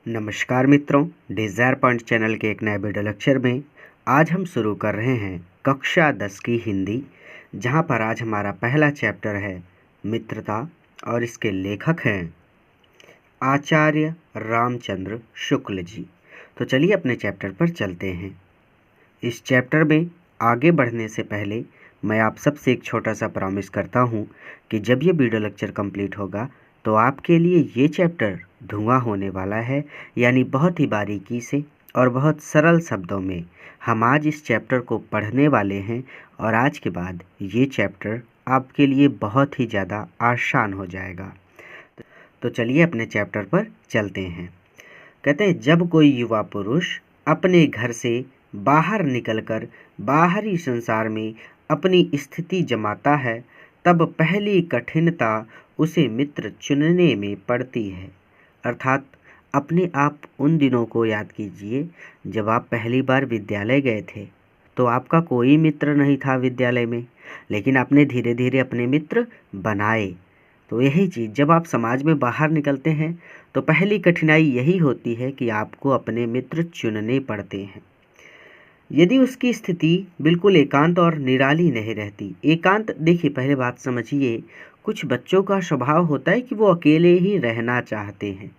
नमस्कार मित्रों, desire point channel के एक नए वीडियो लेक्चर में आज हम शुरू कर रहे हैं कक्षा 10 की हिंदी, जहां पर आज हमारा पहला चैप्टर है मित्रता और इसके लेखक हैं आचार्य रामचंद्र शुक्ल जी। तो चलिए अपने चैप्टर पर चलते हैं। इस चैप्टर में आगे बढ़ने से पहले मैं आप सबसे एक छोटा सा प्रॉमिस करता हूं कि जब ये वीडियो लेक्चर कंप्लीट होगा तो आपके लिए ये चैप्टर धुआं होने वाला है। यानी बहुत ही बारीकी से और बहुत सरल शब्दों में हम आज इस चैप्टर को पढ़ने वाले हैं और आज के बाद ये चैप्टर आपके लिए बहुत ही ज़्यादा आसान हो जाएगा। तो चलिए अपने चैप्टर पर चलते हैं। कहते हैं, जब कोई युवा पुरुष अपने घर से बाहर निकलकर बाहरी संसार में अपनी स्थिति जमाता है, तब पहली कठिनता उसे मित्र चुनने में पड़ती है। अर्थात अपने आप उन दिनों को याद कीजिए जब आप पहली बार विद्यालय गए थे, तो आपका कोई मित्र नहीं था विद्यालय में, लेकिन आपने धीरे धीरे अपने मित्र बनाए। तो यही चीज़ जब आप समाज में बाहर निकलते हैं तो पहली कठिनाई यही होती है कि आपको अपने मित्र चुनने पड़ते हैं। यदि उसकी स्थिति बिल्कुल एकांत और निराली नहीं रहती। एकांत, देखिए पहले बात समझिए, कुछ बच्चों का स्वभाव होता है कि वो अकेले ही रहना चाहते हैं,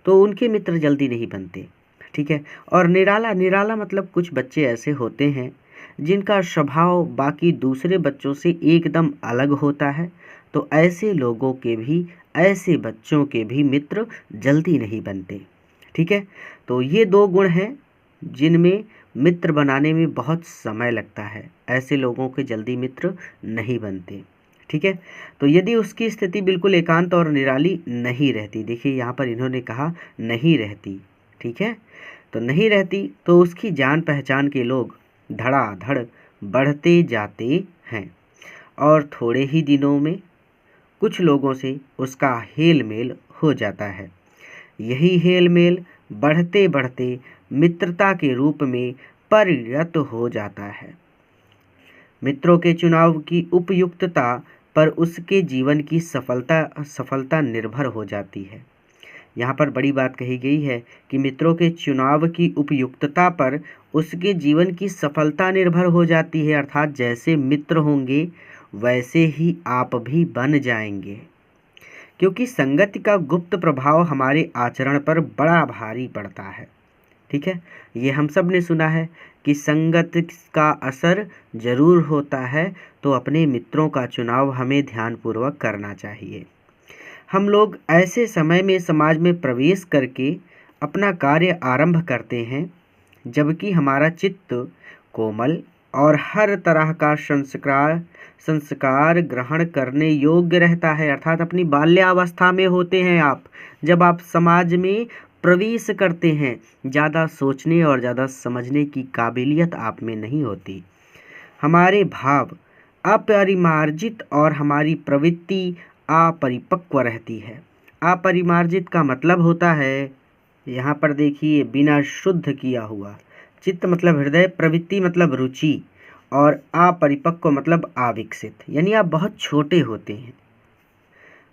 तो उनके मित्र जल्दी नहीं बनते, ठीक है। और निराला, निराला मतलब कुछ बच्चे ऐसे होते हैं जिनका स्वभाव बाकी दूसरे बच्चों से एकदम अलग होता है, तो ऐसे लोगों के भी, ऐसे बच्चों के भी मित्र जल्दी नहीं बनते, ठीक है। तो ये दो गुण हैं जिनमें मित्र बनाने में बहुत समय लगता है। ऐसे लोगों के जल्दी मित्र नहीं बनते, ठीक है। तो यदि उसकी स्थिति बिल्कुल एकांत और निराली नहीं रहती, देखिए यहाँ पर इन्होंने कहा नहीं रहती, ठीक है। तो नहीं रहती तो उसकी जान पहचान के लोग धड़ाधड़ बढ़ते जाते हैं और थोड़े ही दिनों में कुछ लोगों से उसका हेल मेल हो जाता है। यही हेल मेल बढ़ते बढ़ते मित्रता के रूप में परिणत हो जाता है। मित्रों के चुनाव की उपयुक्तता पर उसके जीवन की सफलता निर्भर हो जाती है। यहाँ पर बड़ी बात कही गई है कि मित्रों के चुनाव की उपयुक्तता पर उसके जीवन की सफलता निर्भर हो जाती है। अर्थात जैसे मित्र होंगे वैसे ही आप भी बन जाएंगे, क्योंकि संगति का गुप्त प्रभाव हमारे आचरण पर बड़ा भारी पड़ता है, ठीक है। ये हम सब ने सुना है कि संगत का असर जरूर होता है, तो अपने मित्रों का चुनाव हमें ध्यानपूर्वक करना चाहिए। हम लोग ऐसे समय में समाज में प्रवेश करके अपना कार्य आरंभ करते हैं जबकि हमारा चित्त कोमल और हर तरह का संस्कार ग्रहण करने योग्य रहता है। अर्थात अपनी बाल्यावस्था में होते हैं आप, जब आप समाज में प्रवेश करते हैं, ज़्यादा सोचने और ज़्यादा समझने की काबिलियत आप में नहीं होती। हमारे भाव अपरिमार्जित और हमारी प्रवृत्ति अपरिपक्व रहती है। अपरिमार्जित का मतलब होता है, यहाँ पर देखिए, बिना शुद्ध किया हुआ। चित्त मतलब हृदय, प्रवृत्ति मतलब रुचि, और अपरिपक्व मतलब अविकसित, यानी आप बहुत छोटे होते हैं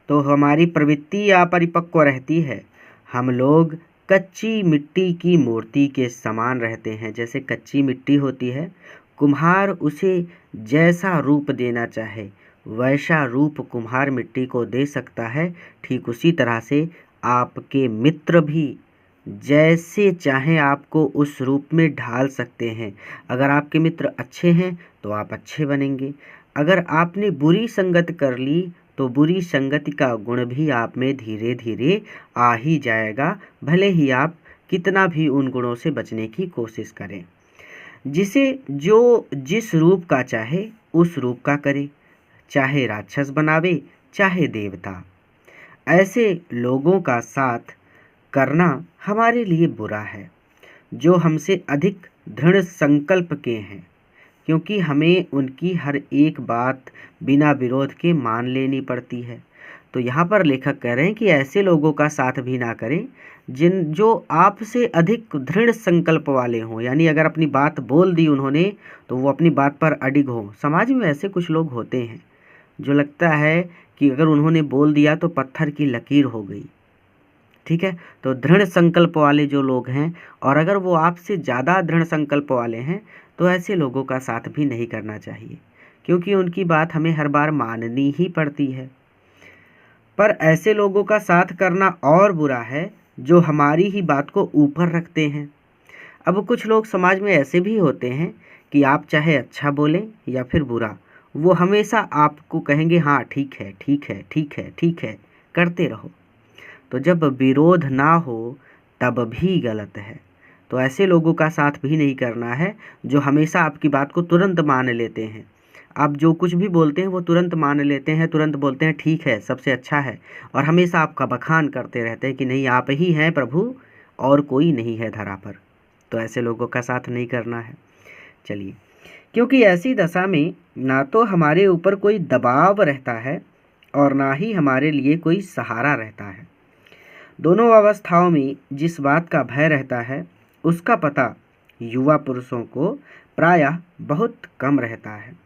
तो हमारी प्रवृत्ति अपरिपक्व रहती है। हम लोग कच्ची मिट्टी की मूर्ति के समान रहते हैं। जैसे कच्ची मिट्टी होती है, कुम्हार उसे जैसा रूप देना चाहे वैसा रूप कुम्हार मिट्टी को दे सकता है। ठीक उसी तरह से आपके मित्र भी जैसे चाहें आपको उस रूप में ढाल सकते हैं। अगर आपके मित्र अच्छे हैं तो आप अच्छे बनेंगे। अगर आपने बुरी संगत कर ली तो बुरी संगति का गुण भी आप में धीरे धीरे आ ही जाएगा, भले ही आप कितना भी उन गुणों से बचने की कोशिश करें। जिसे जो जिस रूप का चाहे उस रूप का करे, चाहे राक्षस बनावे चाहे देवता। ऐसे लोगों का साथ करना हमारे लिए बुरा है जो हमसे अधिक दृढ़ संकल्प के हैं, क्योंकि हमें उनकी हर एक बात बिना विरोध के मान लेनी पड़ती है। तो यहाँ पर लेखक कह रहे हैं कि ऐसे लोगों का साथ भी ना करें जो आपसे अधिक दृढ़ संकल्प वाले हों। यानी अगर अपनी बात बोल दी उन्होंने तो वो अपनी बात पर अडिग हो। समाज में ऐसे कुछ लोग होते हैं जो लगता है कि अगर उन्होंने बोल दिया तो पत्थर की लकीर हो गई, ठीक है। तो दृढ़ संकल्प वाले जो लोग हैं, और अगर वो आपसे ज़्यादा दृढ़ संकल्प वाले हैं, तो ऐसे लोगों का साथ भी नहीं करना चाहिए, क्योंकि उनकी बात हमें हर बार माननी ही पड़ती है। पर ऐसे लोगों का साथ करना और बुरा है जो हमारी ही बात को ऊपर रखते हैं। अब कुछ लोग समाज में ऐसे भी होते हैं कि आप चाहे अच्छा बोलें या फिर बुरा, वो हमेशा आपको कहेंगे हाँ ठीक है ठीक है ठीक है ठीक है, करते रहो। तो जब विरोध ना हो तब भी गलत है। तो ऐसे लोगों का साथ भी नहीं करना है जो हमेशा आपकी बात को तुरंत मान लेते हैं। आप जो कुछ भी बोलते हैं वो तुरंत मान लेते हैं, तुरंत बोलते हैं ठीक है, सबसे अच्छा है, और हमेशा आपका बखान करते रहते हैं कि नहीं आप ही हैं प्रभु और कोई नहीं है धरा पर। तो ऐसे लोगों का साथ नहीं करना है। चलिए, क्योंकि ऐसी दशा में ना तो हमारे ऊपर कोई दबाव रहता है और ना ही हमारे लिए कोई सहारा रहता है। दोनों अवस्थाओं में जिस बात का भय रहता है उसका पता युवा पुरुषों को प्रायः बहुत कम रहता है।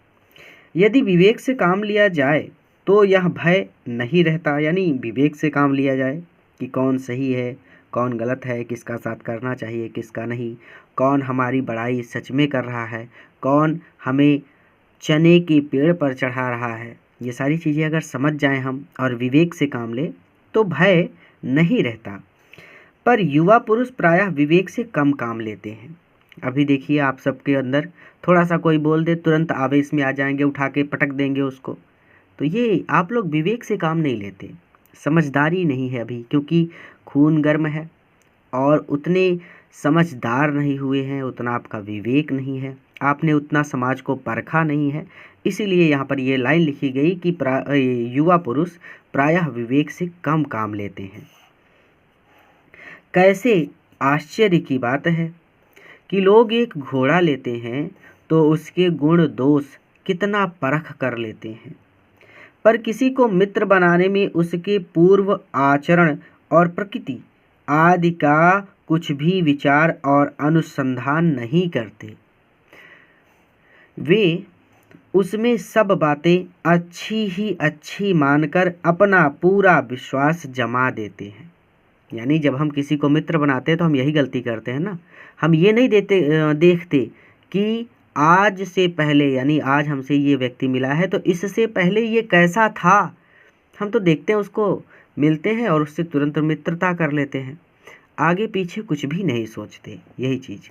यदि विवेक से काम लिया जाए तो यह भय नहीं रहता, यानी विवेक से काम लिया जाए कि कौन सही है कौन गलत है, किसका साथ करना चाहिए किसका नहीं, कौन हमारी बड़ाई सच में कर रहा है, कौन हमें चने के पेड़ पर चढ़ा रहा है। ये सारी चीज़ें अगर समझ जाएं हम और विवेक से काम लें तो भय नहीं रहता। पर युवा पुरुष प्रायः विवेक से कम काम लेते हैं। अभी देखिए आप सबके अंदर थोड़ा सा कोई बोल दे तुरंत आवेश में आ जाएंगे, उठा के पटक देंगे उसको। तो ये आप लोग विवेक से काम नहीं लेते, समझदारी नहीं है अभी, क्योंकि खून गर्म है और उतने समझदार नहीं हुए हैं, उतना आपका विवेक नहीं है, आपने उतना समाज को परखा नहीं है। इसीलिए यहाँ पर ये लाइन लिखी गई कि युवा पुरुष प्रायः विवेक से कम काम लेते हैं। कैसे आश्चर्य की बात है कि लोग एक घोड़ा लेते हैं तो उसके गुण दोष कितना परख कर लेते हैं, पर किसी को मित्र बनाने में उसके पूर्व आचरण और प्रकृति आदि का कुछ भी विचार और अनुसंधान नहीं करते। वे उसमें सब बातें अच्छी ही अच्छी मानकर अपना पूरा विश्वास जमा देते हैं। यानी जब हम किसी को मित्र बनाते हैं तो हम यही गलती करते हैं ना, हम ये नहीं देखते कि आज से पहले, यानी आज हमसे ये व्यक्ति मिला है तो इससे पहले ये कैसा था। हम तो देखते हैं उसको, मिलते हैं और उससे तुरंत मित्रता कर लेते हैं, आगे पीछे कुछ भी नहीं सोचते। यही चीज़,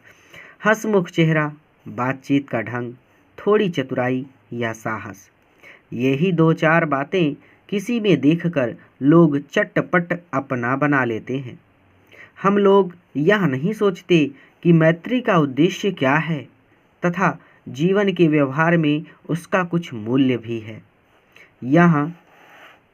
हंसमुख चेहरा, बातचीत का ढंग, थोड़ी चतुराई या साहस, यही दो चार बातें किसी में देखकर लोग चटपट अपना बना लेते हैं। हम लोग यह नहीं सोचते कि मैत्री का उद्देश्य क्या है तथा जीवन के व्यवहार में उसका कुछ मूल्य भी है। यह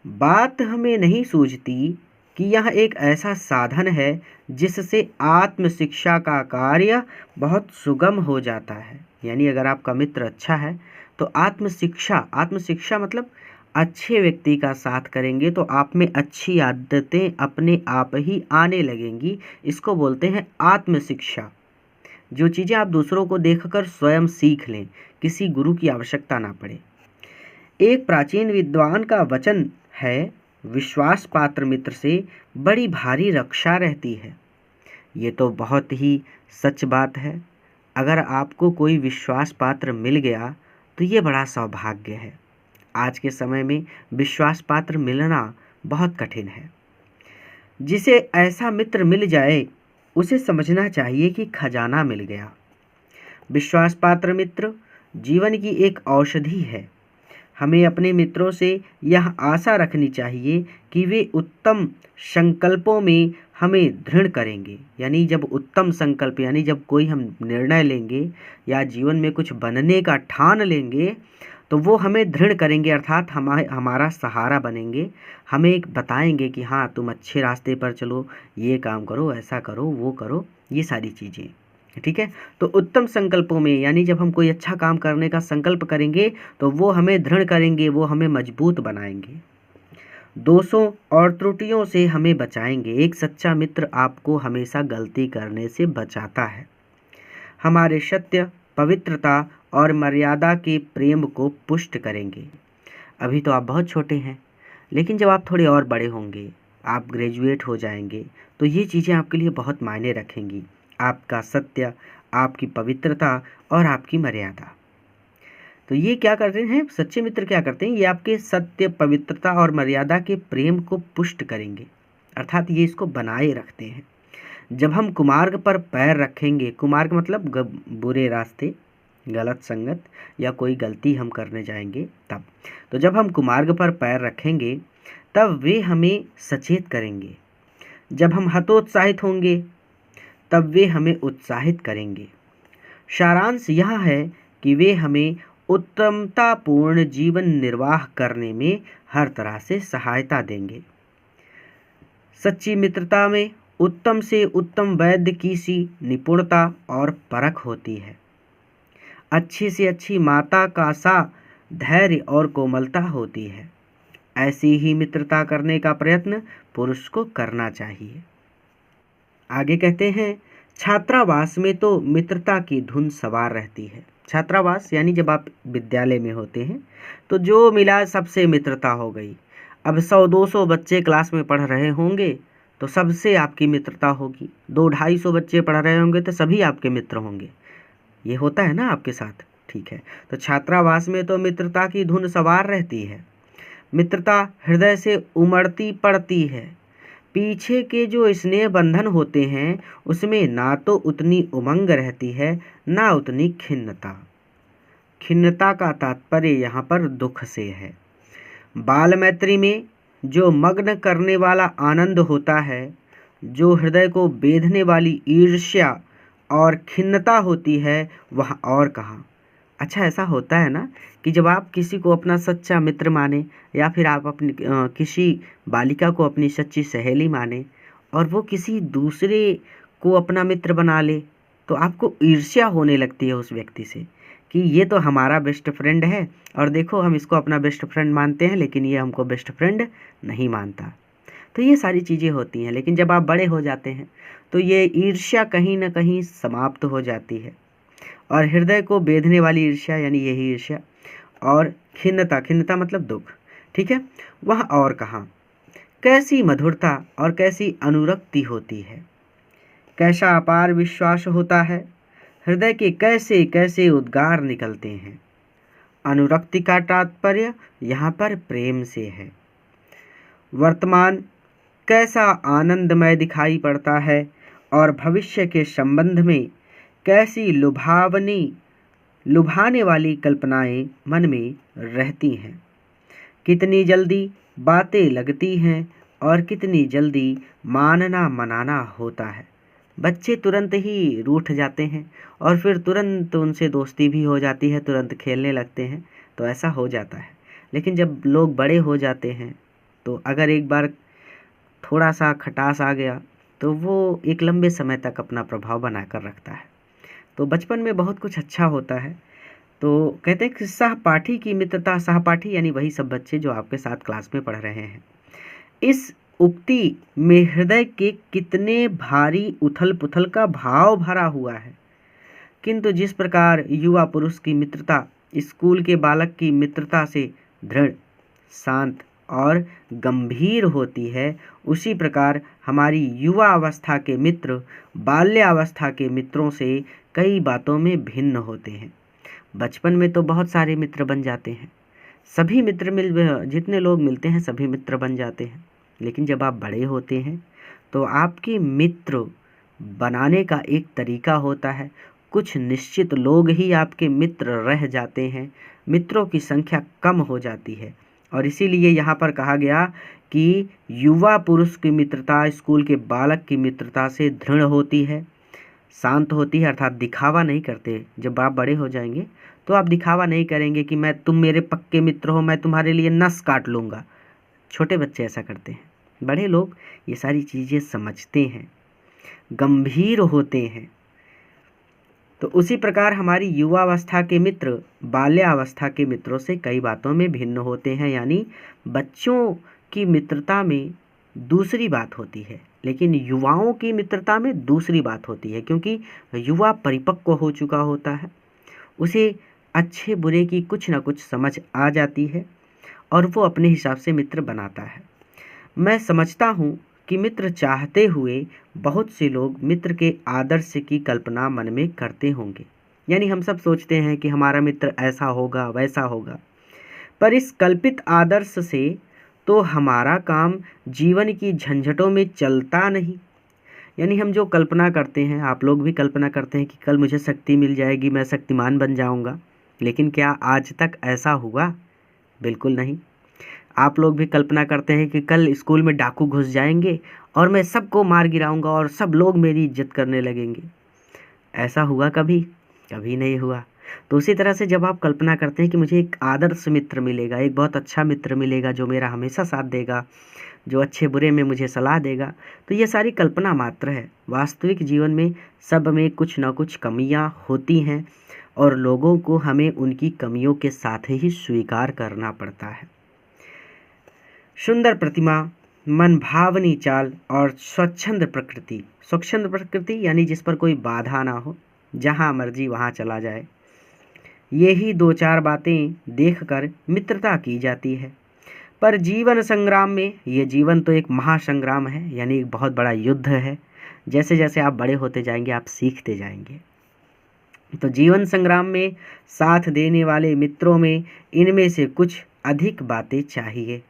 बात हमें नहीं सूझती कि यह एक ऐसा साधन है जिससे आत्म शिक्षा का कार्य बहुत सुगम हो जाता है। यानी अगर आपका मित्र अच्छा है तो आत्म शिक्षा मतलब अच्छे व्यक्ति का साथ करेंगे तो आप में अच्छी आदतें अपने आप ही आने लगेंगी। इसको बोलते हैं आत्म शिक्षा। जो चीज़ें आप दूसरों को देखकर स्वयं सीख लें, किसी गुरु की आवश्यकता ना पड़े। एक प्राचीन विद्वान का वचन है, विश्वास पात्र मित्र से बड़ी भारी रक्षा रहती है। ये तो बहुत ही सच बात है। अगर आपको कोई विश्वास पात्र मिल गया तो ये बड़ा सौभाग्य है। आज के समय में विश्वास पात्र मिलना बहुत कठिन है। जिसे ऐसा मित्र मिल जाए उसे समझना चाहिए कि खजाना मिल गया। विश्वास पात्र मित्र जीवन की एक औषधि है। हमें अपने मित्रों से यह आशा रखनी चाहिए कि वे उत्तम संकल्पों में हमें दृढ़ करेंगे। यानी जब उत्तम संकल्प, यानी जब कोई हम निर्णय लेंगे या जीवन में कुछ बनने का ठान लेंगे तो वो हमें दृढ़ करेंगे, अर्थात हमारा सहारा बनेंगे। हमें एक बताएंगे कि हाँ तुम अच्छे रास्ते पर चलो, ये काम करो, ऐसा करो, वो करो, ये सारी चीज़ें। ठीक है। तो उत्तम संकल्पों में, यानी जब हम कोई अच्छा काम करने का संकल्प करेंगे तो वो हमें दृढ़ करेंगे, वो हमें मजबूत बनाएंगे, दोषों और त्रुटियों से हमें बचाएंगे। एक सच्चा मित्र आपको हमेशा गलती करने से बचाता है। हमारे सत्य, पवित्रता और मर्यादा के प्रेम को पुष्ट करेंगे। अभी तो आप बहुत छोटे हैं, लेकिन जब आप थोड़े और बड़े होंगे आप ग्रेजुएट हो जाएंगे, तो ये चीज़ें आपके लिए बहुत मायने रखेंगी। आपका सत्य, आपकी पवित्रता और आपकी मर्यादा। तो ये क्या करते हैं, सच्चे मित्र क्या करते हैं, ये आपके सत्य, पवित्रता और मर्यादा के प्रेम को पुष्ट करेंगे, अर्थात ये इसको बनाए रखते हैं। जब हम कुमार्ग पर पैर रखेंगे, कुमार्ग मतलब बुरे रास्ते, गलत संगत या कोई गलती हम करने जाएंगे तब, तो जब हम कुमार्ग पर पैर रखेंगे तब वे हमें सचेत करेंगे। जब हम हतोत्साहित होंगे तब वे हमें उत्साहित करेंगे। सारांश यह है कि वे हमें उत्तमतापूर्ण जीवन निर्वाह करने में हर तरह से सहायता देंगे। सच्ची मित्रता में उत्तम से उत्तम वैद्य की सी निपुणता और परख होती है। अच्छी से अच्छी माता का सा धैर्य और कोमलता होती है। ऐसी ही मित्रता करने का प्रयत्न पुरुष को करना चाहिए। आगे कहते हैं, छात्रावास में तो मित्रता की धुन सवार रहती है। छात्रावास यानी जब आप विद्यालय में होते हैं तो जो मिला सबसे मित्रता हो गई। अब 100-200 बच्चे क्लास में पढ़ रहे होंगे तो सबसे आपकी मित्रता होगी। 200-250 बच्चे पढ़ रहे होंगे तो सभी आपके मित्र होंगे। ये होता है ना आपके साथ, ठीक है। तो छात्रावास में तो मित्रता की धुन सवार रहती है। मित्रता हृदय से उमड़ती पड़ती है। पीछे के जो स्नेह बंधन होते हैं उसमें ना तो उतनी उमंग रहती है, ना उतनी खिन्नता। खिन्नता का तात्पर्य यहाँ पर दुख से है। बाल मैत्री में जो मग्न करने वाला आनंद होता है, जो हृदय को बेधने वाली ईर्ष्या और खिन्नता होती है, वह और कहाँ। अच्छा, ऐसा होता है ना कि जब आप किसी को अपना सच्चा मित्र माने या फिर आप अपनी किसी बालिका को अपनी सच्ची सहेली माने और वो किसी दूसरे को अपना मित्र बना ले, तो आपको ईर्ष्या होने लगती है उस व्यक्ति से कि ये तो हमारा बेस्ट फ्रेंड है और देखो हम इसको अपना बेस्ट फ्रेंड मानते हैं लेकिन ये हमको बेस्ट फ्रेंड नहीं मानता। तो ये सारी चीज़ें होती हैं, लेकिन जब आप बड़े हो जाते हैं तो ये ईर्ष्या कहीं ना कहीं समाप्त हो जाती है और हृदय को बेधने वाली ईर्ष्या यानी यही ईर्ष्या और खिन्नता, खिन्नता मतलब दुख, ठीक है, वह और कहाँ। कैसी मधुरता और कैसी अनुरक्ति होती है, कैसा अपार विश्वास होता है, हृदय के कैसे कैसे उद्गार निकलते हैं। अनुरक्ति का तात्पर्य यहाँ पर प्रेम से है। वर्तमान कैसा आनंदमय दिखाई पड़ता है और भविष्य के संबंध में कैसी लुभाने वाली कल्पनाएं मन में रहती हैं। कितनी जल्दी बातें लगती हैं और कितनी जल्दी मानना मनाना होता है। बच्चे तुरंत ही रूठ जाते हैं और फिर तुरंत उनसे दोस्ती भी हो जाती है, तुरंत खेलने लगते हैं, तो ऐसा हो जाता है। लेकिन जब लोग बड़े हो जाते हैं तो अगर एक बार थोड़ा सा खटास आ गया तो वो एक लंबे समय तक अपना प्रभाव बनाकर रखता है। तो बचपन में बहुत कुछ अच्छा होता है। तो कहते हैं कि सहपाठी की मित्रता, सहपाठी यानी वही सब बच्चे जो आपके साथ क्लास में पढ़ रहे हैं। इस उक्ति में हृदय के कितने भारी उथल पुथल का भाव भरा हुआ है। किंतु जिस प्रकार युवा पुरुष की मित्रता स्कूल के बालक की मित्रता से दृढ़, शांत और गंभीर होती है, उसी प्रकार हमारी युवा अवस्था के मित्र बाल्यावस्था के मित्रों से कई बातों में भिन्न होते हैं। बचपन में तो बहुत सारे मित्र बन जाते हैं, सभी मित्र जितने लोग मिलते हैं सभी मित्र बन जाते हैं। लेकिन जब आप बड़े होते हैं तो आपके मित्र बनाने का एक तरीका होता है। कुछ निश्चित लोग ही आपके मित्र रह जाते हैं, मित्रों की संख्या कम हो जाती है। और इसीलिए यहाँ पर कहा गया कि युवा पुरुष की मित्रता स्कूल के बालक की मित्रता से दृढ़ होती है, शांत होती है, अर्थात दिखावा नहीं करते। जब आप बड़े हो जाएंगे तो आप दिखावा नहीं करेंगे कि तुम मेरे पक्के मित्र हो, मैं तुम्हारे लिए नस काट लूँगा। छोटे बच्चे ऐसा करते हैं, बड़े लोग ये सारी चीज़ें समझते हैं, गंभीर होते हैं। तो उसी प्रकार हमारी युवावस्था के मित्र बाल्यावस्था के मित्रों से कई बातों में भिन्न होते हैं। यानी बच्चों की मित्रता में दूसरी बात होती है, लेकिन युवाओं की मित्रता में दूसरी बात होती है, क्योंकि युवा परिपक्व हो चुका होता है, उसे अच्छे बुरे की कुछ ना कुछ समझ आ जाती है और वो अपने हिसाब से मित्र बनाता है। मैं समझता हूँ कि मित्र चाहते हुए बहुत से लोग मित्र के आदर्श की कल्पना मन में करते होंगे। यानी हम सब सोचते हैं कि हमारा मित्र ऐसा होगा, वैसा होगा, पर इस कल्पित आदर्श से तो हमारा काम जीवन की झंझटों में चलता नहीं। यानी हम जो कल्पना करते हैं, आप लोग भी कल्पना करते हैं कि कल मुझे शक्ति मिल जाएगी, मैं शक्तिमान बन जाऊंगा, लेकिन क्या आज तक ऐसा हुआ? बिल्कुल नहीं। आप लोग भी कल्पना करते हैं कि कल स्कूल में डाकू घुस जाएंगे और मैं सबको मार गिराऊंगा और सब लोग मेरी इज्जत करने लगेंगे। ऐसा हुआ कभी? कभी नहीं हुआ। तो उसी तरह से जब आप कल्पना करते हैं कि मुझे एक आदर्श मित्र मिलेगा, एक बहुत अच्छा मित्र मिलेगा जो मेरा हमेशा साथ देगा, जो अच्छे बुरे में मुझे सलाह देगा, तो ये सारी कल्पना मात्र है। वास्तविक जीवन में सब में कुछ ना कुछ कमियां होती हैं और लोगों को हमें उनकी कमियों के साथ ही स्वीकार करना पड़ता है। सुंदर प्रतिमा, मनभावनी चाल और स्वच्छंद प्रकृति। स्वच्छंद प्रकृति यानी जिस पर कोई बाधा ना हो, जहाँ मर्जी वहाँ चला जाए। यही दो चार बातें देखकर मित्रता की जाती है। पर जीवन संग्राम में, ये जीवन तो एक महासंग्राम है, यानी एक बहुत बड़ा युद्ध है। जैसे जैसे आप बड़े होते जाएंगे आप सीखते जाएंगे। तो जीवन संग्राम में साथ देने वाले मित्रों में इनमें से कुछ अधिक बातें चाहिए।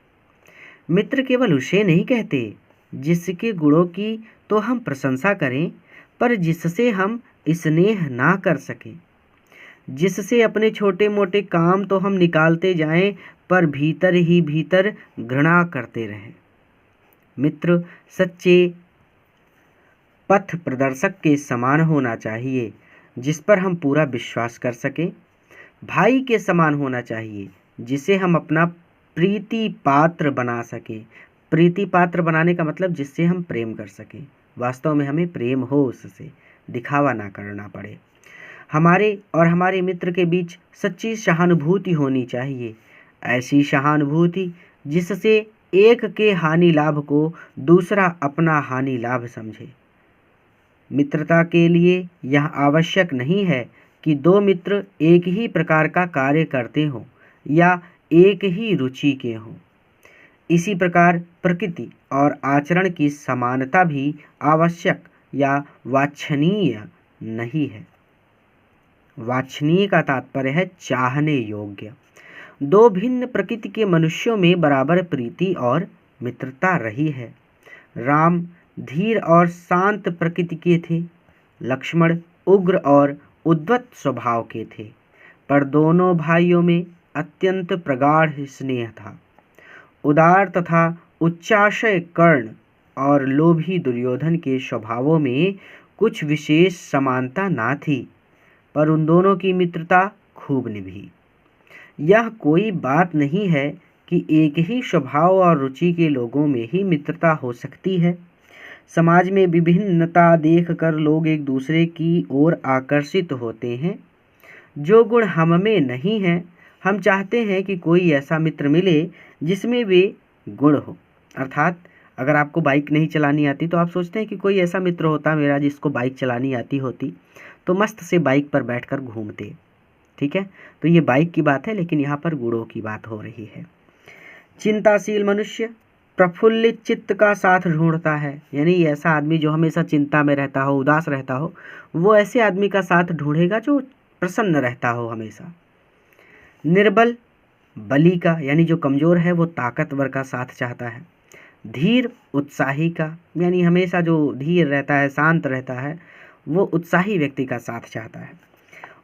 मित्र केवल उसे नहीं कहते जिसके गुणों की तो हम प्रशंसा करें, पर जिससे हम स्नेह ना कर सकें, जिससे अपने छोटे मोटे काम तो हम निकालते जाएं पर भीतर ही भीतर घृणा करते रहें। मित्र सच्चे पथ प्रदर्शक के समान होना चाहिए, जिस पर हम पूरा विश्वास कर सकें। भाई के समान होना चाहिए, जिसे हम अपना प्रीति पात्र बना सकें। प्रीति पात्र बनाने का मतलब जिससे हम प्रेम कर सकें, वास्तव में हमें प्रेम हो, उससे दिखावा ना करना पड़े। हमारे और हमारे मित्र के बीच सच्ची सहानुभूति होनी चाहिए, ऐसी सहानुभूति जिससे एक के हानि लाभ को दूसरा अपना हानि लाभ समझे। मित्रता के लिए यह आवश्यक नहीं है कि दो मित्र एक ही प्रकार का कार्य करते हों या एक ही रुचि के हों। इसी प्रकार प्रकृति और आचरण की समानता भी आवश्यक या वांछनीय नहीं है। वांछनीय का तात्पर्य है चाहने योग्य। दो भिन्न प्रकृति के मनुष्यों में बराबर प्रीति और मित्रता रही है। राम धीर और शांत प्रकृति के थे, लक्ष्मण उग्र और उद्वत स्वभाव के थे, पर दोनों भाइयों में अत्यंत प्रगाढ़ स्नेह था। उदार तथा उच्चाशय कर्ण और लोभी दुर्योधन के स्वभावों में कुछ विशेष समानता ना थी, पर उन दोनों की मित्रता खूब निभी। यह कोई बात नहीं है कि एक ही स्वभाव और रुचि के लोगों में ही मित्रता हो सकती है। समाज में विभिन्नता देखकर लोग एक दूसरे की ओर आकर्षित होते हैं। जो गुण हम में नहीं हैं, हम चाहते हैं कि कोई ऐसा मित्र मिले जिसमें वे गुण हो। अर्थात अगर आपको बाइक नहीं चलानी आती तो आप सोचते हैं कि कोई ऐसा मित्र होता मेरा जिसको बाइक चलानी आती होती, तो मस्त से बाइक पर बैठकर घूमते। ठीक है, तो ये बाइक की बात है, लेकिन यहाँ पर गुणों की बात हो रही है। चिंताशील मनुष्य प्रफुल्लित चित्त का साथ ढूंढता है, यानी ऐसा आदमी जो हमेशा चिंता में रहता हो, उदास रहता हो, वो ऐसे आदमी का साथ ढूंढेगा जो प्रसन्न रहता हो हमेशा। निर्बल बली का, यानी जो कमजोर है वो ताकतवर का साथ चाहता है। धीर उत्साही का, यानी हमेशा जो धीर रहता है, शांत रहता है, वो उत्साही व्यक्ति का साथ चाहता है।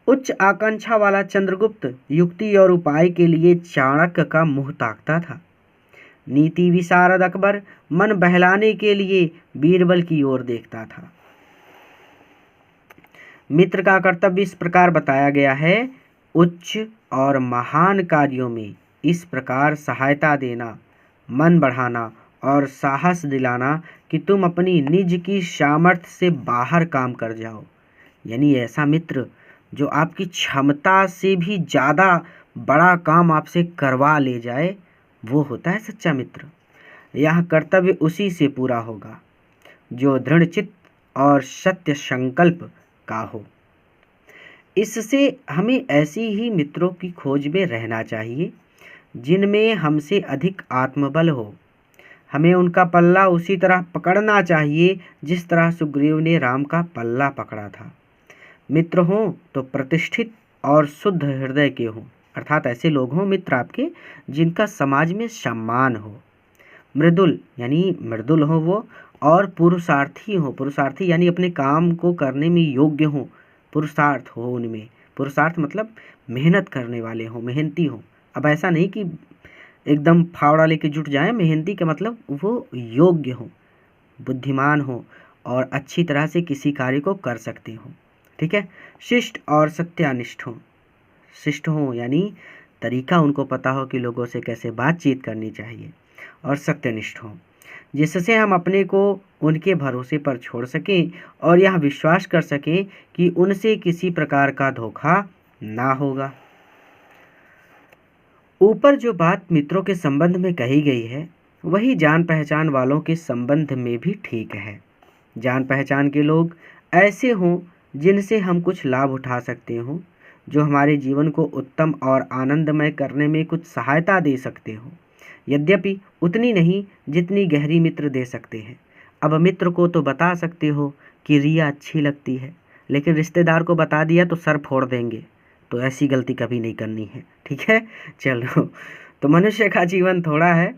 उच्च आकांक्षा वाला चंद्रगुप्त युक्ति और उपाय के लिए चाणक्य का मुंह ताकता था। नीति विशारद अकबर मन बहलाने के लिए बीरबल की ओर देखता था। मित्र का कर्तव्य इस प्रकार बताया गया है, उच्च और महान कार्यों में इस प्रकार सहायता देना, मन बढ़ाना और साहस दिलाना कि तुम अपनी निज की सामर्थ्य से बाहर काम कर जाओ। यानी ऐसा मित्र जो आपकी क्षमता से भी ज़्यादा बड़ा काम आपसे करवा ले जाए, वो होता है सच्चा मित्र। यह कर्तव्य उसी से पूरा होगा जो दृढ़ चित्त और सत्य संकल्प का हो। इससे हमें ऐसी ही मित्रों की खोज में रहना चाहिए जिनमें हमसे अधिक आत्मबल हो, हमें उनका पल्ला उसी तरह पकड़ना चाहिए जिस तरह सुग्रीव ने राम का पल्ला पकड़ा था। मित्र हों तो प्रतिष्ठित और शुद्ध हृदय के हों, अर्थात ऐसे लोग हों मित्र आपके जिनका समाज में सम्मान हो। मृदुल यानी मृदुल हो वो, और पुरुषार्थी हो, पुरुषार्थी यानी अपने काम को करने में योग्य हो, पुरुषार्थ हो उनमें। पुरुषार्थ मतलब मेहनत करने वाले हो, मेहनती हो। अब ऐसा नहीं कि एकदम फावड़ा लेके जुट जाए, मेहनती का मतलब वो योग्य हो, बुद्धिमान हो और अच्छी तरह से किसी कार्य को कर सकते हो। ठीक है। शिष्ट और सत्यानिष्ठ हो, शिष्ट हो यानी तरीका उनको पता हो कि लोगों से कैसे बातचीत करनी चाहिए, और सत्यनिष्ठ हो जिससे हम अपने को उनके भरोसे पर छोड़ सकें और यह विश्वास कर सकें कि उनसे किसी प्रकार का धोखा ना होगा। ऊपर जो बात मित्रों के संबंध में कही गई है वही जान पहचान वालों के संबंध में भी ठीक है। जान पहचान के लोग ऐसे हों जिनसे हम कुछ लाभ उठा सकते हों, जो हमारे जीवन को उत्तम और आनंदमय करने में कुछ सहायता दे सकते हो, यद्यपि उतनी नहीं जितनी गहरी मित्र दे सकते हैं। अब मित्र को तो बता सकते हो कि रिया अच्छी लगती है, लेकिन रिश्तेदार को बता दिया तो सर फोड़ देंगे, तो ऐसी गलती कभी नहीं करनी है। ठीक है। चलो, तो मनुष्य का जीवन थोड़ा है,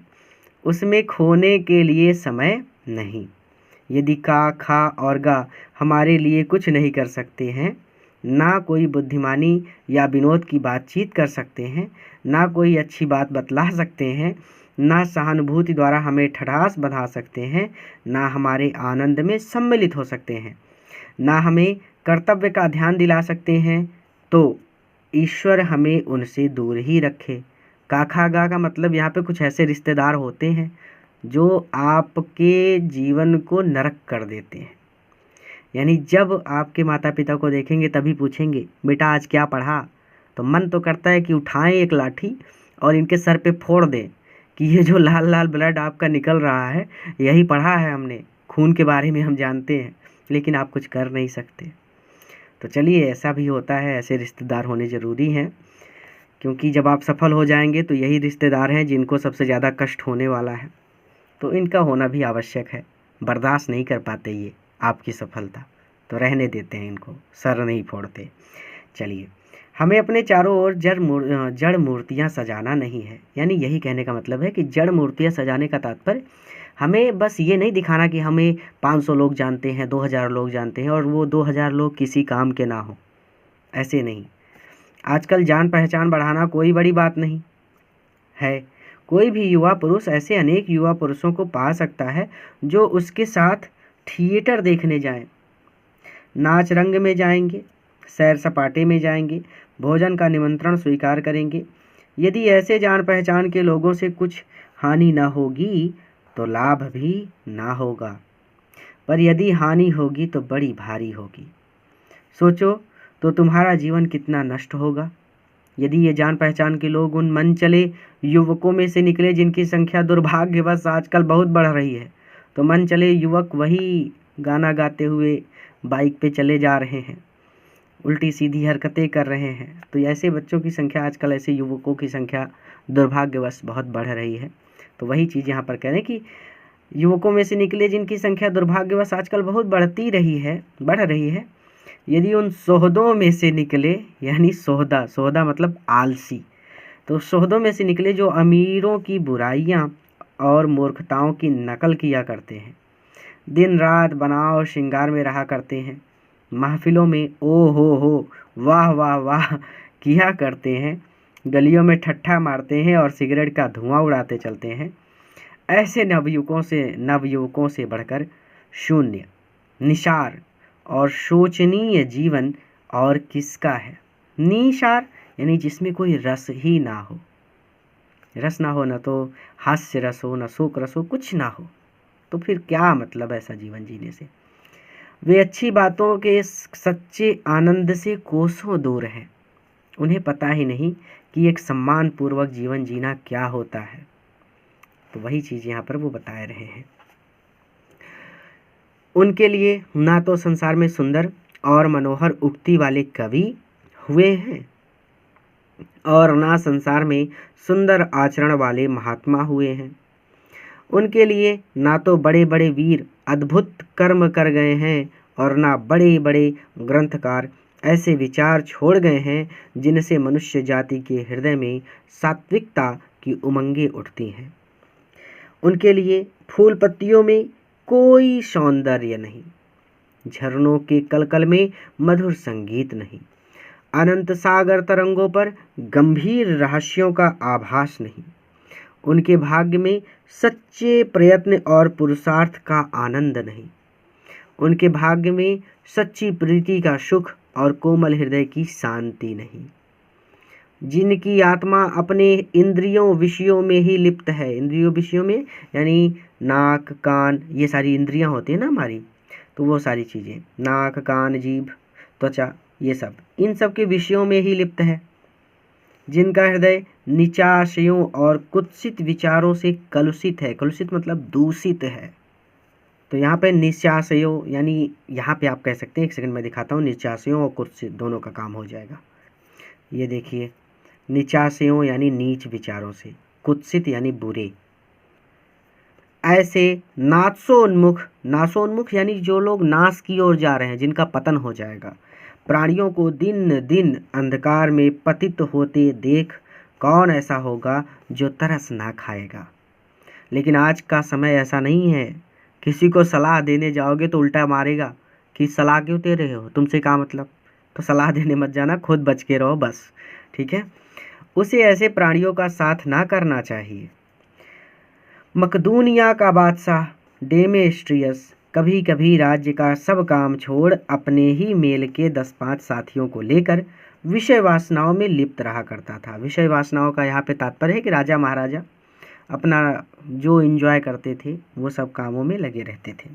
उसमें खोने के लिए समय नहीं। यदि का, खा और गा हमारे लिए कुछ नहीं कर सकते हैं, ना कोई बुद्धिमानी या विनोद की बातचीत कर सकते हैं, ना कोई अच्छी बात बतला सकते हैं, ना सहानुभूति द्वारा हमें ठठास बंधा सकते हैं, ना हमारे आनंद में सम्मिलित हो सकते हैं, ना हमें कर्तव्य का ध्यान दिला सकते हैं, तो ईश्वर हमें उनसे दूर ही रखे। काखा गा का मतलब यहाँ पे कुछ ऐसे रिश्तेदार होते हैं जो आपके जीवन को नरक कर देते हैं। यानी जब आपके माता पिता को देखेंगे तभी पूछेंगे बेटा आज क्या पढ़ा, तो मन तो करता है कि उठाएं एक लाठी और इनके सर पे फोड़ दें कि ये जो लाल लाल ब्लड आपका निकल रहा है यही पढ़ा है हमने, खून के बारे में हम जानते हैं, लेकिन आप कुछ कर नहीं सकते। तो चलिए, ऐसा भी होता है, ऐसे रिश्तेदार होने ज़रूरी हैं, क्योंकि जब आप सफल हो जाएंगे तो यही रिश्तेदार हैं जिनको सबसे ज़्यादा कष्ट होने वाला है, तो इनका होना भी आवश्यक है। बर्दाश्त नहीं कर पाते ये आपकी सफलता, तो रहने देते हैं इनको, सर नहीं फोड़ते। चलिए, हमें अपने चारों ओर जड़ मूर्तियाँ सजाना नहीं है। यानी यही कहने का मतलब है कि जड़ मूर्तियाँ सजाने का तात्पर्य हमें बस ये नहीं दिखाना कि हमें 500 लोग जानते हैं, 2000 लोग जानते हैं और वो 2000 लोग किसी काम के ना हो, ऐसे नहीं। आजकल जान पहचान बढ़ाना कोई बड़ी बात नहीं है। कोई भी युवा पुरुष ऐसे अनेक युवा पुरुषों को पा सकता है जो उसके साथ थिएटर देखने जाएं, नाच रंग में जाएंगे, सैर सपाटे में जाएंगे, भोजन का निमंत्रण स्वीकार करेंगे। यदि ऐसे जान पहचान के लोगों से कुछ हानि न होगी तो लाभ भी ना होगा, पर यदि हानि होगी तो बड़ी भारी होगी। सोचो तो तुम्हारा जीवन कितना नष्ट होगा। यदि ये जान पहचान के लोग उन मन चले युवकों में से निकले जिनकी संख्या दुर्भाग्यवश आजकल बहुत बढ़ रही है, तो मन चले युवक वही गाना गाते हुए बाइक पे चले जा रहे हैं, उल्टी सीधी हरकतें कर रहे हैं, तो ऐसे बच्चों की संख्या आजकल, ऐसे युवकों की संख्या दुर्भाग्यवश बहुत बढ़ रही है। तो वही चीज़ यहाँ पर कह रहे हैं कि युवकों में से निकले जिनकी संख्या दुर्भाग्यवश आजकल बहुत बढ़ रही है, यदि उन सोहदों में से निकले, यानी सोहदा मतलब आलसी, तो सोहदों में से निकले जो अमीरों की बुराइयां और मूर्खताओं की नकल किया करते हैं, दिन रात बनाव श्रृंगार में रहा करते हैं, महफिलों में ओ हो वाह वाह वाह किया करते हैं, गलियों में ठट्ठा मारते हैं और सिगरेट का धुआं उड़ाते चलते हैं, ऐसे नवयुवकों से बढ़कर शून्य, निसार और शोचनीय जीवन और किसका है। निसार यानी जिसमें कोई रस ही ना हो, रस ना हो, ना तो हास्य रस हो, ना शोक रस हो, कुछ ना हो, तो फिर क्या मतलब ऐसा जीवन जीने से। वे अच्छी बातों के सच्चे आनंद से कोसों दूर हैं, उन्हें पता ही नहीं कि एक सम्मान पूर्वक जीवन जीना क्या होता है। तो वही चीज़ यहाँ पर वो बता रहे हैं। उनके लिए ना तो संसार में सुंदर और मनोहर उक्ति वाले कवि हुए हैं और ना संसार में सुंदर आचरण वाले महात्मा हुए हैं। उनके लिए ना तो बड़े बड़े वीर अद्भुत कर्म कर गए हैं और ना बड़े बड़े ग्रंथकार ऐसे विचार छोड़ गए हैं जिनसे मनुष्य जाति के हृदय में सात्विकता की उमंगें उठती हैं। उनके लिए फूल पत्तियों में कोई सौंदर्य नहीं, झरनों के कलकल में मधुर संगीत नहीं, अनंत सागर तरंगों पर गंभीर रहस्यों का आभास नहीं। उनके भाग्य में सच्चे प्रयत्न और पुरुषार्थ का आनंद नहीं। उनके भाग्य में सच्ची प्रीति का सुख और कोमल हृदय की शांति नहीं। जिनकी आत्मा अपने इंद्रियों विषयों में ही लिप्त है, इंद्रियों विषयों में यानी नाक कान, ये सारी इंद्रियां होती है ना हमारी, तो वो सारी चीज़ें नाक कान जीभ त्वचा, ये सब इन सब के विषयों में ही लिप्त है। जिनका हृदय निचाशयों और कुत्सित विचारों से कलुषित है, कलुषित मतलब दूषित है। तो यहाँ पे निचाशयों यानी यहाँ पे आप कह सकते हैं, एक सेकंड में दिखाता हूँ, निचाशयों और कुत्सित दोनों का काम हो जाएगा। ये देखिए, निचाशयों यानी नीच विचारों से, कुत्सित यानी बुरे। ऐसे नाशोन्मुख, नाशोन्मुख यानी जो लोग नाश की ओर जा रहे हैं, जिनका पतन हो जाएगा, प्राणियों को दिन दिन अंधकार में पतित होते देख कौन ऐसा होगा जो तरस ना खाएगा। लेकिन आज का समय ऐसा नहीं है। किसी को सलाह देने जाओगे तो उल्टा मारेगा कि सलाह क्यों दे रहे हो, तुमसे क्या मतलब। तो सलाह देने मत जाना, खुद बच के रहो बस, ठीक है। उसे ऐसे प्राणियों का साथ ना करना चाहिए। मकदूनिया का बादशाह डेमेस्ट्रियस कभी कभी राज्य का सब काम छोड़ अपने ही मेल के 10-5 साथियों को लेकर विषय वासनाओं में लिप्त रहा करता था। विषय वासनाओं का यहाँ पे तात्पर्य है कि राजा महाराजा अपना जो एंजॉय करते थे वो सब कामों में लगे रहते थे।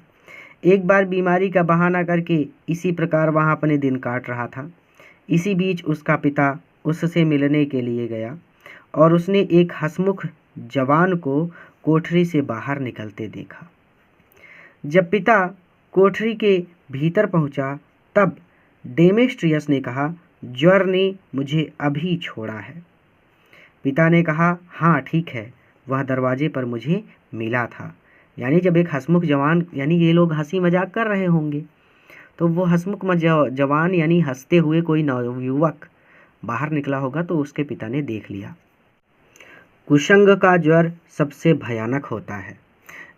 एक बार बीमारी का बहाना करके इसी प्रकार वहाँ अपने दिन काट रहा था। इसी बीच उसका पिता उससे मिलने के लिए गया और उसने एक हंसमुख जवान को कोठरी से बाहर निकलते देखा। जब पिता कोठरी के भीतर पहुंचा तब डेमेस्ट्रियस ने कहा, ज्वर ने मुझे अभी छोड़ा है। पिता ने कहा, हाँ ठीक है, वह दरवाजे पर मुझे मिला था। यानी जब एक हंसमुख जवान, यानी ये लोग हंसी मजाक कर रहे होंगे, तो वो हंसमुख जवान यानी हंसते हुए कोई नवयुवक बाहर निकला होगा, तो उसके पिता ने देख लिया। कुसंग का ज्वर सबसे भयानक होता है।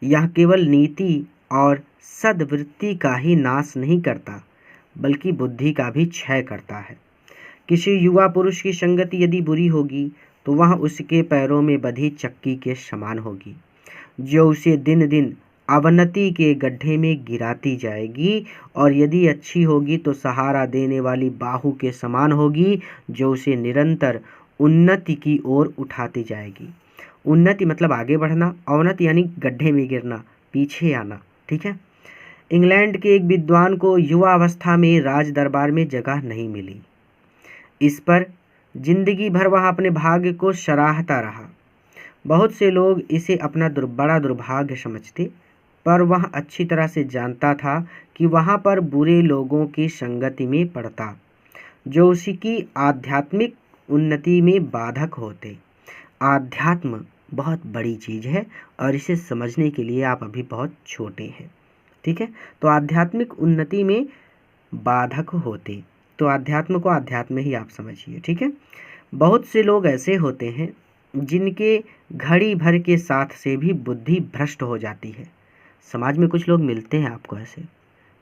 यह केवल नीति और सद्वृत्ति का ही नाश नहीं करता बल्कि बुद्धि का भी क्षय करता है। किसी युवा पुरुष की संगति यदि बुरी होगी तो वह उसके पैरों में बंधी चक्की के समान होगी, जो उसे दिन दिन अवनति के गड्ढे में गिराती जाएगी, और यदि अच्छी होगी तो सहारा देने वाली बाहु के समान होगी, जो उसे निरंतर उन्नति की ओर उठाती जाएगी। उन्नति मतलब आगे बढ़ना, अवनति यानी गड्ढे में गिरना, पीछे आना, ठीक है। इंग्लैंड के एक विद्वान को युवा अवस्था में राज दरबार में जगह नहीं मिली। इस पर जिंदगी भर वह अपने भाग्य को सराहता रहा। बहुत से लोग इसे अपना बड़ा दुर्भाग्य समझते, पर वह अच्छी तरह से जानता था कि वहाँ पर बुरे लोगों की संगति में पड़ता, जो उसकी आध्यात्मिक उन्नति में बाधक होते। आध्यात्म बहुत बड़ी चीज़ है और इसे समझने के लिए आप अभी बहुत छोटे हैं, ठीक है। तो आध्यात्मिक उन्नति में बाधक होते, तो अध्यात्म को अध्यात्म ही आप समझिए, ठीक है। बहुत से लोग ऐसे होते हैं जिनके घड़ी भर के साथ से भी बुद्धि भ्रष्ट हो जाती है। समाज में कुछ लोग मिलते हैं आपको ऐसे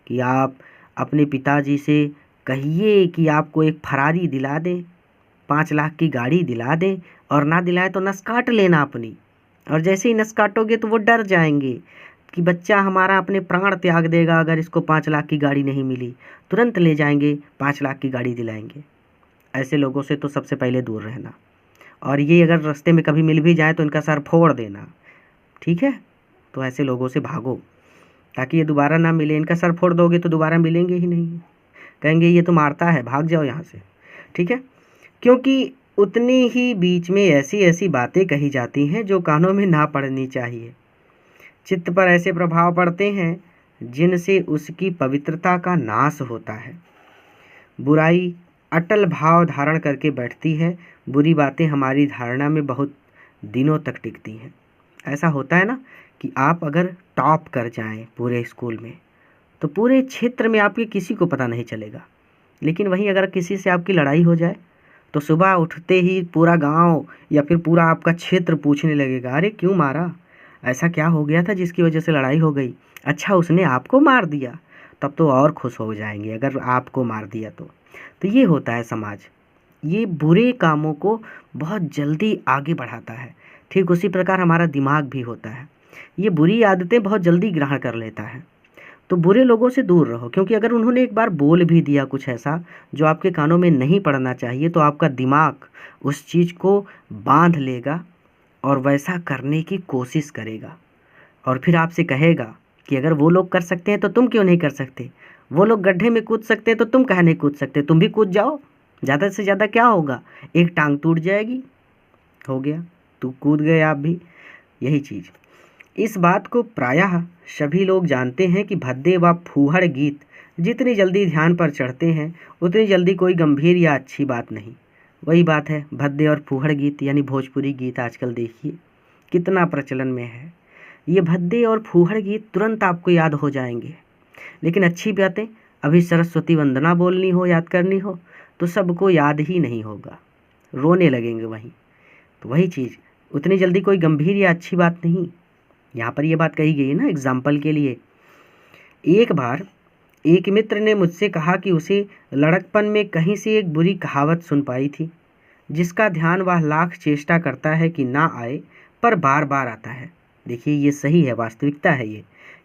कि आप अपने पिताजी से कहिए कि आपको एक फरारी दिला दें, 5 लाख की गाड़ी दिला दें, और ना दिलाए तो नस काट लेना अपनी। और जैसे ही नस काटोगे तो वो डर जाएंगे कि बच्चा हमारा अपने प्राण त्याग देगा अगर इसको 5 लाख की गाड़ी नहीं मिली। तुरंत ले जाएंगे, 5 लाख की गाड़ी दिलाएंगे। ऐसे लोगों से तो सबसे पहले दूर रहना, और ये अगर रास्ते में कभी मिल भी जाए तो इनका सर फोड़ देना, ठीक है। तो ऐसे लोगों से भागो ताकि ये दोबारा ना मिले। इनका सर फोड़ दोगे तो दोबारा मिलेंगे ही नहीं, कहेंगे ये तो मारता है, भाग जाओ यहाँ से, ठीक है। क्योंकि उतनी ही बीच में ऐसी ऐसी बातें कही जाती हैं जो कानों में ना पड़नी चाहिए। चित्त पर ऐसे प्रभाव पड़ते हैं जिनसे उसकी पवित्रता का नाश होता है। बुराई अटल भाव धारण करके बैठती है। बुरी बातें हमारी धारणा में बहुत दिनों तक टिकती हैं। ऐसा होता है ना कि आप अगर टॉप कर जाएं पूरे स्कूल में तो पूरे क्षेत्र में आपके किसी को पता नहीं चलेगा। लेकिन वहीं अगर किसी से आपकी लड़ाई हो जाए तो सुबह उठते ही पूरा गांव या फिर पूरा आपका क्षेत्र पूछने लगेगा, अरे क्यों मारा, ऐसा क्या हो गया था जिसकी वजह से लड़ाई हो गई, अच्छा उसने आपको मार दिया। तब तो और खुश हो जाएंगे अगर आपको मार दिया तो ये होता है समाज। ये बुरे कामों को बहुत जल्दी आगे बढ़ाता है। ठीक उसी प्रकार हमारा दिमाग भी होता है, ये बुरी आदतें बहुत जल्दी ग्रहण कर लेता है। तो बुरे लोगों से दूर रहो, क्योंकि अगर उन्होंने एक बार बोल भी दिया कुछ ऐसा जो आपके कानों में नहीं पड़ना चाहिए तो आपका दिमाग उस चीज़ को बांध लेगा और वैसा करने की कोशिश करेगा। और फिर आपसे कहेगा कि अगर वो लोग कर सकते हैं तो तुम क्यों नहीं कर सकते, वो लोग गड्ढे में कूद सकते हैं तो तुम काहे नहीं कूद सकते, तुम भी कूद जाओ, ज़्यादा से ज़्यादा क्या होगा, एक टांग टूट जाएगी, हो गया, तो कूद गए आप भी। यही चीज़, इस बात को प्रायः सभी लोग जानते हैं कि भद्दे व फूहड़ गीत जितनी जल्दी ध्यान पर चढ़ते हैं उतनी जल्दी कोई गंभीर या अच्छी बात नहीं। वही बात है, भद्दे और फूहड़ गीत यानी भोजपुरी गीत आजकल देखिए कितना प्रचलन में है। ये भद्दे और फूहड़ गीत तुरंत आपको याद हो जाएंगे, लेकिन अच्छी बातें अभी सरस्वती वंदना बोलनी हो, याद करनी हो तो सबको याद ही नहीं होगा, रोने लगेंगे वहीं। तो वही चीज़, उतनी जल्दी कोई गंभीर या अच्छी बात नहीं। यहाँ पर ये बात कही गई है ना एग्जाम्पल के लिए। एक बार एक मित्र ने मुझसे कहा कि उसे लड़कपन में कहीं से एक बुरी कहावत सुन पाई थी जिसका ध्यान वह लाख चेष्टा करता है कि ना आए पर बार बार आता है। देखिए ये सही है, वास्तविकता है ये,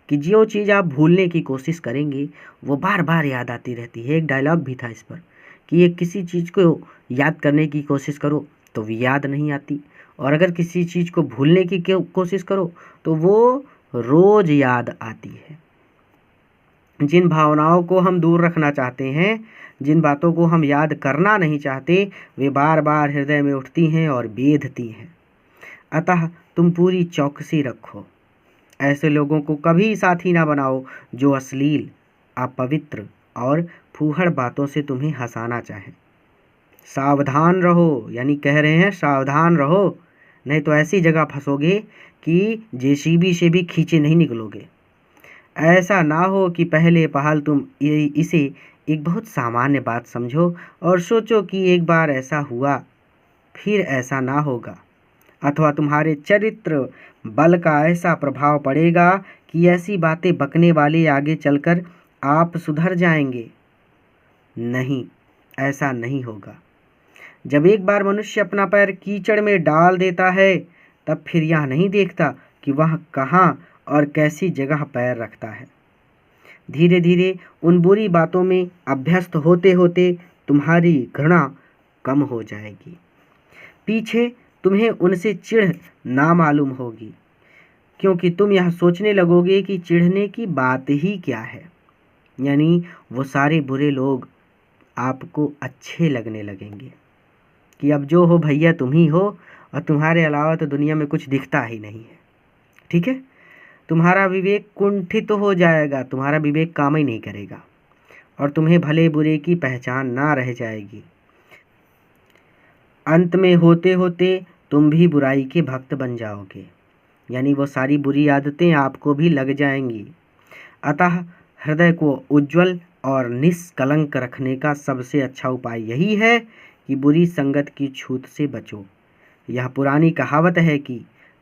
कि जो चीज़ आप भूलने की कोशिश करेंगे वो बार बार याद आती रहती है। एक डायलॉग भी था इस पर कि ये किसी चीज़ को याद करने की कोशिश करो तो वो याद नहीं आती, और अगर किसी चीज़ को भूलने की कोशिश करो तो वो रोज़ याद आती है। जिन भावनाओं को हम दूर रखना चाहते हैं, जिन बातों को हम याद करना नहीं चाहते, वे बार बार हृदय में उठती हैं और बेधती हैं। अतः तुम पूरी चौकसी रखो, ऐसे लोगों को कभी साथी ना बनाओ जो अश्लील, अपवित्र और फूहड़ बातों से तुम्हें हंसाना चाहें। सावधान रहो, यानी कह रहे हैं सावधान रहो, नहीं तो ऐसी जगह फंसोगे कि जेसीबी से भी खींचे नहीं निकलोगे। ऐसा ना हो कि पहले पहल तुम इसे एक बहुत सामान्य बात समझो और सोचो कि एक बार ऐसा हुआ फिर ऐसा ना होगा, अथवा तुम्हारे चरित्र बल का ऐसा प्रभाव पड़ेगा कि ऐसी बातें बकने वाले आगे चलकर आप सुधर जाएंगे। नहीं, ऐसा नहीं होगा। जब एक बार मनुष्य अपना पैर कीचड़ में डाल देता है तब फिर यह नहीं देखता कि वह कहाँ और कैसी जगह पैर रखता है। धीरे धीरे उन बुरी बातों में अभ्यस्त होते होते तुम्हारी घृणा कम हो जाएगी। पीछे तुम्हें उनसे चिढ़ ना मालूम होगी, क्योंकि तुम यह सोचने लगोगे कि चिढ़ने की बात ही क्या है। यानी वो सारे बुरे लोग आपको अच्छे लगने लगेंगे कि अब जो हो भैया तुम ही हो, और तुम्हारे अलावा तो दुनिया में कुछ दिखता ही नहीं है। ठीक है, तुम्हारा विवेक कुंठित तो हो जाएगा, तुम्हारा विवेक काम ही नहीं करेगा और तुम्हें भले बुरे की पहचान ना रह जाएगी। अंत में होते होते तुम भी बुराई के भक्त बन जाओगे, यानी वो सारी बुरी आदतें आपको भी लग जाएंगी। अतः हृदय को उज्ज्वल और निष्कलंक रखने का सबसे अच्छा उपाय यही है कि बुरी संगत की छूत से बचो। यह पुरानी कहावत है कि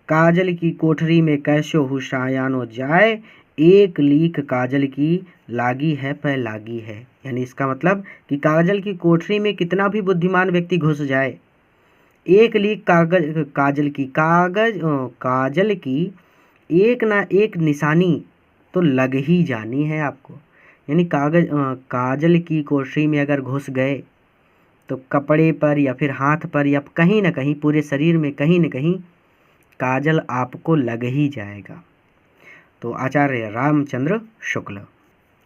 काजल की कोठरी में कैसो हुशायानो जाए, एक लीक काजल की लागी है पै लागी है। यानी इसका मतलब कि काजल की कोठरी में कितना भी बुद्धिमान व्यक्ति घुस जाए, एक लीक काजल की एक ना एक निशानी तो लग ही जानी है आपको। यानी काजल की कोठरी में अगर घुस गए तो कपड़े पर या फिर हाथ पर या कहीं ना कहीं पूरे शरीर में कहीं ना कहीं काजल आपको लग ही जाएगा। तो आचार्य रामचंद्र शुक्ल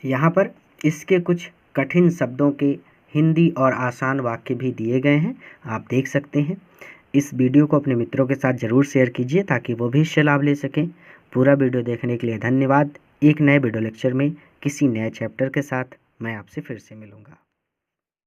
यहाँ पर इसके कुछ कठिन शब्दों के हिंदी और आसान वाक्य भी दिए गए हैं, आप देख सकते हैं। इस वीडियो को अपने मित्रों के साथ ज़रूर शेयर कीजिए ताकि वो भी इससे लाभ ले सकें। पूरा वीडियो देखने के लिए धन्यवाद। एक नए वीडियो लेक्चर में किसी नए चैप्टर के साथ मैं आपसे फिर से मिलूँगा।